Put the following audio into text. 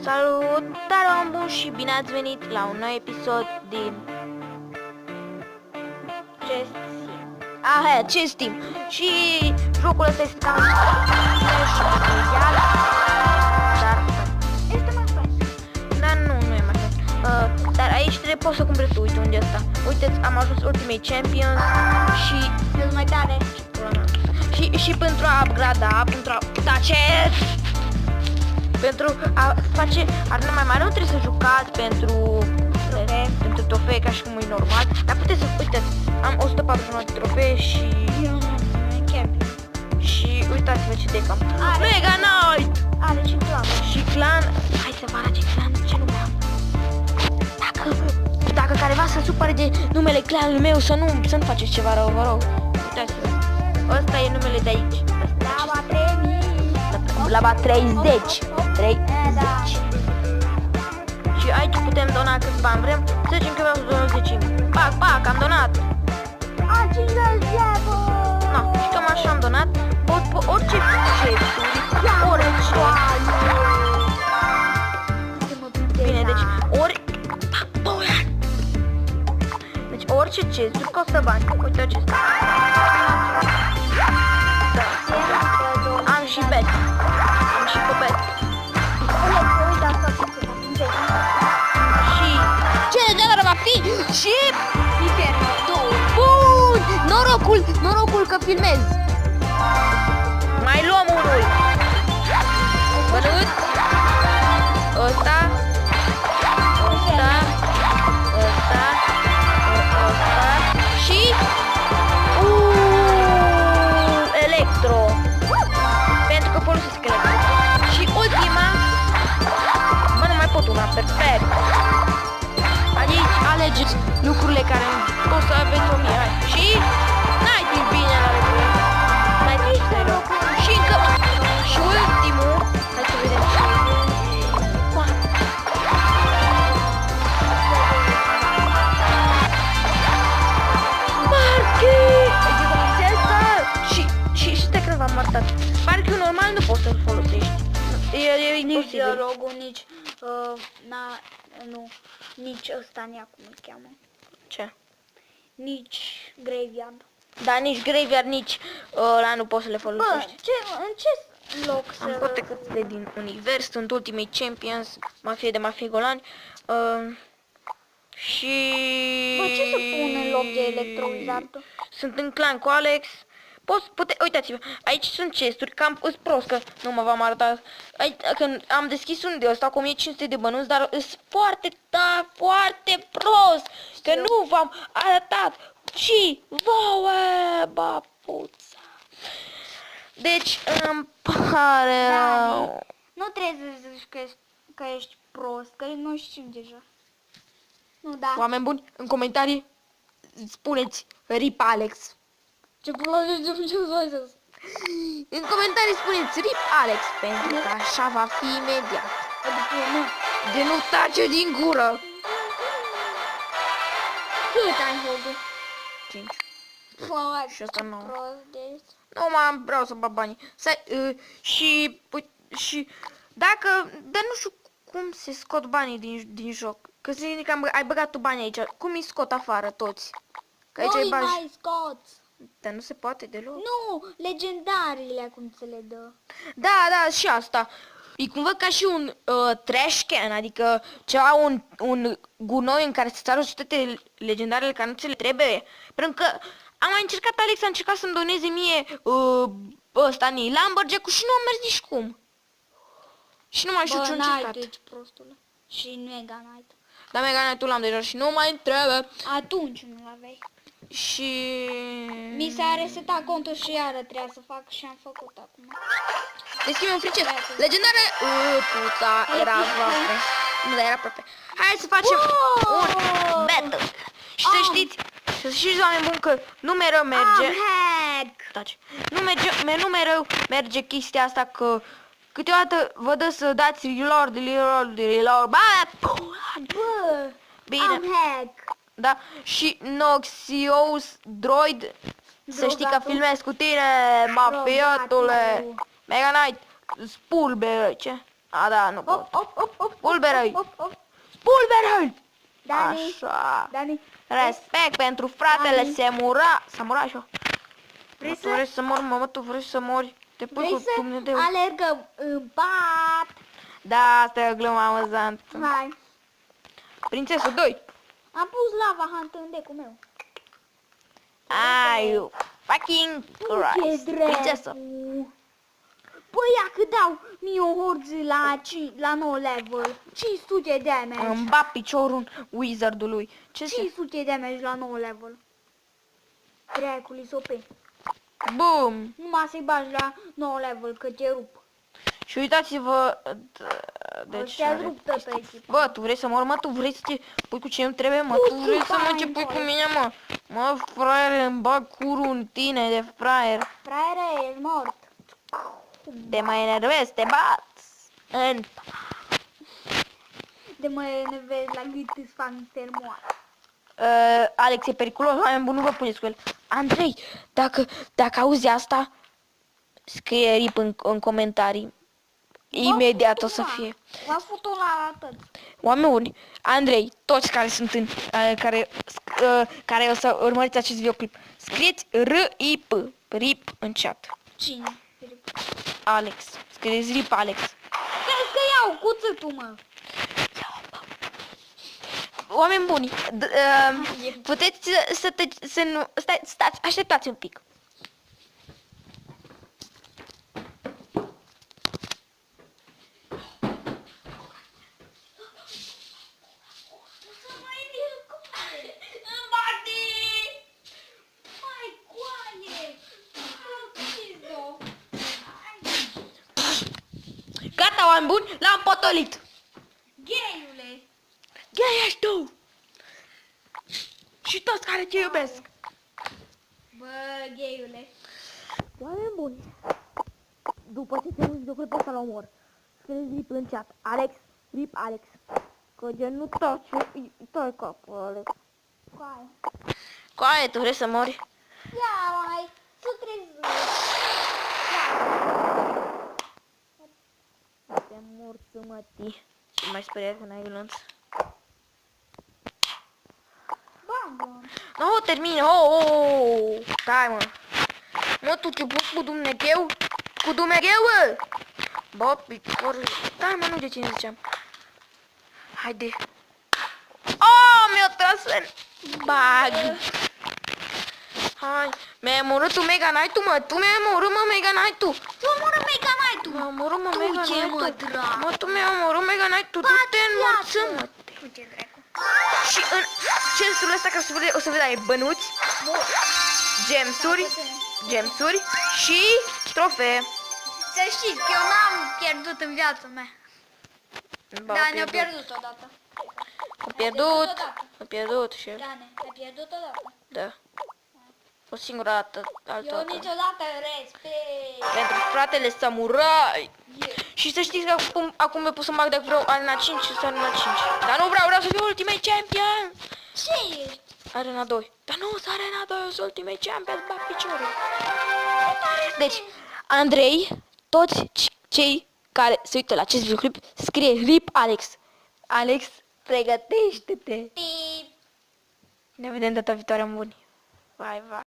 Salutare, oameni buni, și bine ați venit la un nou episod din Chess Team. Și jocul ăsta este cam special, dar este mai fain. Dar nu e mai fain. Dar aici poți să cumperi tu, uite unde ăsta. Uite, am ajuns Ultimate Champions și eu mai tare. Și pentru a upgrada, pentru a pentru a face arena mai mare, nu trebuie să jucați pentru trofee ca și cum e normal, dar puteți să uitați, am 149 de trofee și uitați-vă ce decam. Mega Knight! Are și clan. Și clan, hai să vă arăt ce clan, ce nume am. Dacă careva se supără de numele clanului meu, să nu faceți ceva rău, vă rog. Uitați-vă. Ăsta e numele de aici. Lava 30. 30. Și aici putem dona cât bani vrem. Să zicem că vreau să donăm 10.000. Pac, am donat. No, și cam așa am donat. Orice chesturi, bine, deci orice chesturi costă bani. Uite acesta. Am și bet. Am și cu bet. Și ce generă va fi? Și Piper. bun! Norocul că filmez. Mai luăm unul. Bănuț. Ăsta. Și Electro. Pentru că folosesc Electro. Și ultima. Bă, nu mai pot una, perfect. Aici alegeți lucrurile care poți să aveți 1000. Și n-ai timp bine la regulă. N-ai timp zero. Și încă. Și ultimul. Hai să vedem ce v-am arătat. Parcă normal nu poți să-l folosești. E nici imposibil. dialogul, nici nici ăsta, cum îl cheamă. Ce? Nici Graveyard. Da, nici Graveyard, nici ăla nu poți să le folosești. Bă, în ce loc să... Am toate cărțile din univers, sunt Ultimate Champions, mafie de mafie golani. Și... Bă, ce să pun în loc de Electro-Wizard? Sunt în clan cu Alex. Uitați-vă, aici sunt chesturi, cam îs prost că nu mă v-am arătat. Aici, când am deschis un de ăsta cu 1500 de bănuți, dar îs foarte prost, că nu v-am arătat. Și vouă, babuța. Deci îmi pare rău. Nu trebuie să zici că ești prost, că noi știm deja. Nu, da. Oameni buni, în comentarii spuneți RIP Alex. Ce să În comentarii spuneți RIP Alex, pentru că așa va fi imediat. Adică nu. De nu tace din gură. Cât ai jocul? 5. Wow, Și asta nu. Nu Vreau să bag banii. Și dacă, dar nu știu cum se scot banii din joc. Că zici că ai băgat tu banii aici. Cum îi scot afară toți? Că aici ai bagi. mai scoți. Dar nu se poate deloc. Nu, legendariile cum ți le dă. Da, și asta. E cumva ca și un trash can, adică ceva, un gunoi în care se arunci toate legendarele care nu ți le trebuie. Pentru că am mai încercat, Alex a încercat să-mi doneze mie ăsta, Lumberjack-ul și nu am mers nici cum. Și nu mai știu ce am încercat. Ești prostule. Și Mega Knight. Dar Mega Knight-ul l-am deja și nu mai trebuie. Atunci nu l-aveai. Și... Mi s-a resetat contul și iară trebuia să fac și am făcut acum. Deschide un fricet. Legendare... puta, era aproape. Nu, dar era aproape. Hai să facem un battle. Și să știți, oameni buni, că nu mereu merge... Taci. Nu mereu merge chestia asta, că câteodată vă dă să dați reload. Bă, Bine. am hack. Da? Și Noxious Droid, să știi că filmez cu tine, mafiatule. Mega Knight, spulbere, ce? A, da, nu pot. Op. Spulberă-i. Op. Spulberă-i! Dani. Așa. Dani. Respect pentru fratele Samurașo. Vrei Tu vrei să mori, mamă, tu vrei să mori. Te pui Vrei cu să Dumnezeu. alergăm în pat? Da, asta e o glumă amuzantă. Hai. Prințesă 2. Am pus lava hunt în decul meu. Ai, you fucking Christ. Prințesă. Păi ia cât dau mie o horză la 9 level. 500 damage. Îmi bat piciorul wizardului. Ce se... 500 damage la 9 level. Dracului s-o pe. Bum! Numai să-i bagi la 9 level că te rup. Și uitați-vă... Deci... Te-a rupt pe echipă. Bă, tu vrei să mor, mă? Tu vrei să te pui cu ce nu trebuie, mă? Tu vrei să mă ce pui cu mine, mă? Mă, fraiere, îmi bag curul în tine de fraier. Fraiere, ești mort. Te mai enervezi, te bat. În... De mă enervezi la gât îți fac termoare. Alex, e periculos, oameni buni, nu vă puneți cu el. Andrei, dacă auzi asta, scrie RIP în comentarii. Imediat o să fie. V-a făcut la toți. Oameni buni, Andrei, toți care sunt în, care o să urmăriți acest videoclip, scrieți RIP, RIP în chat. Cine? Alex, scrieți RIP Alex. Crezi că iau cuțătul, mă. Oameni buni, puteți să nu... Stați, așteptați un pic. Gata, oameni buni, l-am potolit. Gayule. Gay ești tu! Și toți care te iubesc! Bă, gayule. Oameni buni! După ce termin videoclipul ăsta la omor, scrieți RIP în chat. Alex, RIP Alex. Că de nu tace, îi tai capul, Alex. Coaie. Coaie, tu vrei să mori? Ia, mai, să trezi. Te morți, mătii. Și mai speriat că n-ai glonț. Bam. No, termin, oh! Stai, mă. Mă, tu te pui cu Dumnezeu? Cu Dumnezeu, bă! Bă, picor... Stai, mă, nu de cine ziceam. Haide. Oh, mi-a tras în bag. Hai, mi-ai omorât tu Mega Knight-ul, mă. Tu mi-ai omorât, mă, Mega Knight-ul. Tu omoră Mega Knight-ul. M-a omorât, mă, Tu Mega ce, Knight-ul. mă, dracu? Mă, tu mi-ai omorât Mega Knight-ul. Du-te în morță, mă. Tu ce, dracu? Și în censul ăsta, ca să vede, o să vedea, e bănuți, gemsuri și trofee. Să știți că eu n-am pierdut în viața mea. Da, ne-a pierdut odată. A pierdut și el. Da, ne-a pierdut odată. Da. O singură dată, altă Eu dată. niciodată respect. Pentru fratele samurai. Și să știți că acum mi-a pus să bag dacă vreau Arena 5 și să Arena 5. Dar nu vreau să fiu Ultimate Champion. Ce ești? Arena 2. Dar nu, să Arena 2, eu sunt Ultimate Champion, îți bag piciorul. Deci, Andrei, toți cei care se uită la acest videoclip, scrie RIP Alex. Alex, pregătește-te. Ne vedem data viitoare, buni. Vai, vai.